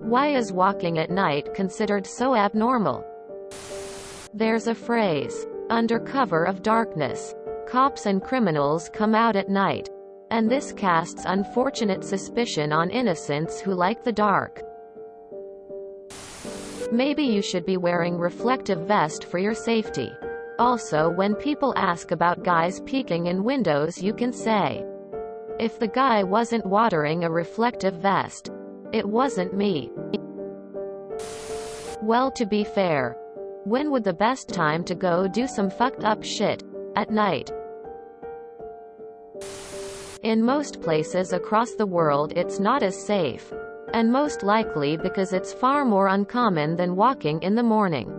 Why is walking at night considered so abnormal? There's a phrase, under cover of darkness. Cops and criminals come out at night. And this casts unfortunate suspicion on innocents who like the dark. Maybe you should be wearing reflective vest for your safety. Also, when people ask about guys peeking in windows, you can say, if the guy wasn't wearing a reflective vest, it wasn't me. Well, to be fair, when would the best time to go do some fucked up shit? At night. In most places across the world it's not as safe. And most likely because it's far more uncommon than walking in the morning.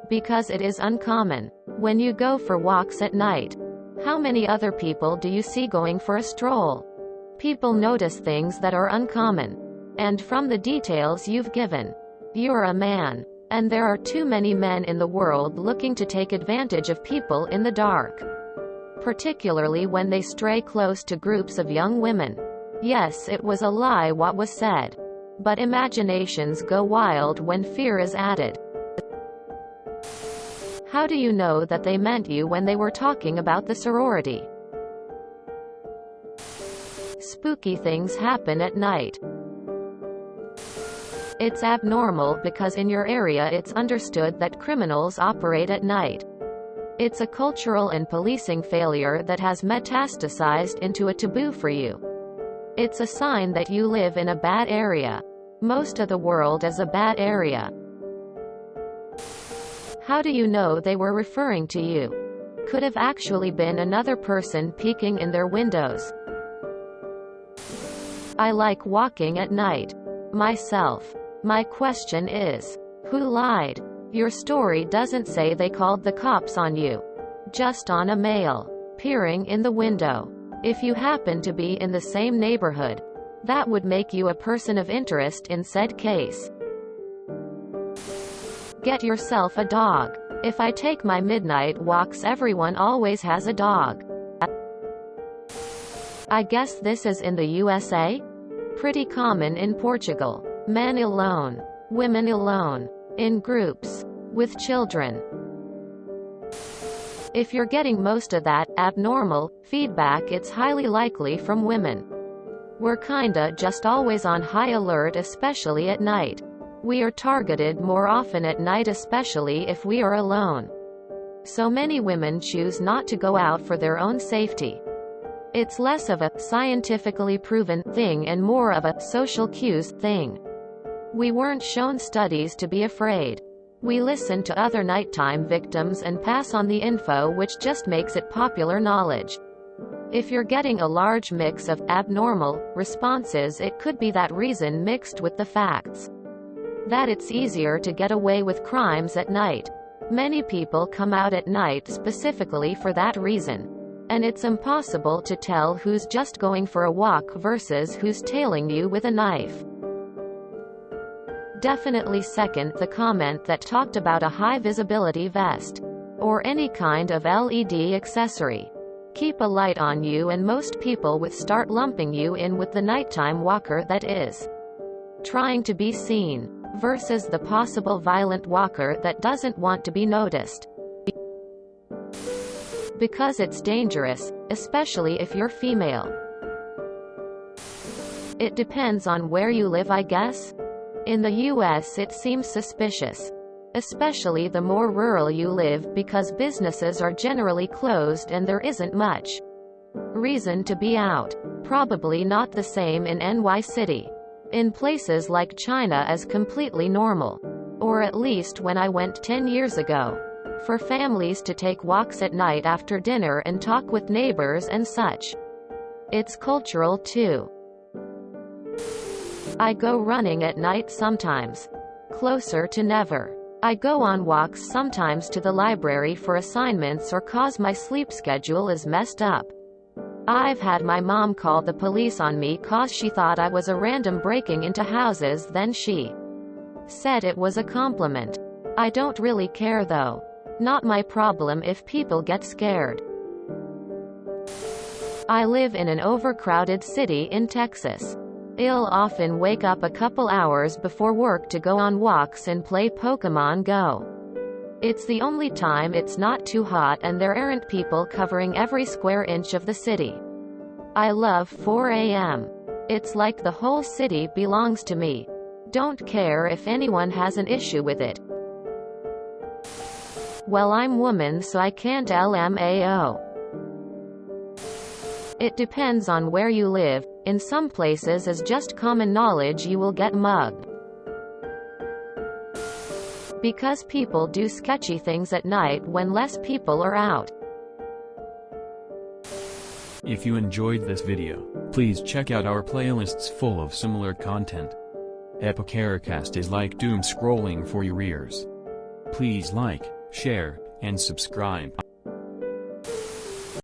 Because it is uncommon. When you go for walks at night, how many other people do you see going for a stroll? People notice things that are uncommon. And from the details you've given, you're a man. And there are too many men in the world looking to take advantage of people in the dark. Particularly when they stray close to groups of young women. Yes, it was a lie what was said. But imaginations go wild when fear is added. How do you know that they meant you when they were talking about the sorority? Spooky things happen at night. It's abnormal because in your area it's understood that criminals operate at night. It's a cultural and policing failure that has metastasized into a taboo for you. It's a sign that you live in a bad area. Most of the world is a bad area. How do you know they were referring to you? Could have actually been another person peeking in their windows. I like walking at night. Myself. My question is, who lied? Your story doesn't say they called the cops on you. Just on a male peering in the window. If you happen to be in the same neighborhood, that would make you a person of interest in said case. Get yourself a dog. If I take my midnight walks, everyone always has a dog. I guess this is in the USA? Pretty common in Portugal. Men alone. Women alone. In groups. With children. If you're getting most of that abnormal feedback, it's highly likely from women. We're kinda just always on high alert, especially at night. We are targeted more often at night, especially if we are alone. So many women choose not to go out for their own safety. It's less of a scientifically proven thing and more of a social cues thing. We weren't shown studies to be afraid. We listen to other nighttime victims and pass on the info, which just makes it popular knowledge. If you're getting a large mix of abnormal responses, it could be that reason mixed with the facts that it's easier to get away with crimes at night. Many people come out at night specifically for that reason. And it's impossible to tell who's just going for a walk versus who's tailing you with a knife. Definitely second the comment that talked about a high visibility vest. Or any kind of LED accessory. Keep a light on you and most people would start lumping you in with the nighttime walker that is trying to be seen, versus the possible violent walker that doesn't want to be noticed. Because it's dangerous, especially if you're female. It depends on where you live, I guess. In the US it seems suspicious. Especially the more rural you live, because businesses are generally closed and there isn't much reason to be out. Probably not the same in NY City. In places like China as completely normal. Or at least when I went 10 years ago. For families to take walks at night after dinner and talk with neighbors and such. It's cultural too. I go running at night sometimes. Closer to never. I go on walks sometimes to the library for assignments or cause my sleep schedule is messed up. I've had my mom call the police on me cause she thought I was a random breaking into houses, then she said it was a compliment. I don't really care though. Not my problem if people get scared. I live in an overcrowded city in Texas. I'll often wake up a couple hours before work to go on walks and play Pokemon Go. It's the only time it's not too hot and there aren't people covering every square inch of the city. I love 4 a.m. It's like the whole city belongs to me. Don't care if anyone has an issue with it. Well, I'm woman, so I can't LMAO. It depends on where you live. In some places, as just common knowledge, you will get mugged. Because people do sketchy things at night when less people are out. If you enjoyed this video, please check out our playlists full of similar content. TooAfraidToAsk is like doom scrolling for your ears. Please like, share, and subscribe.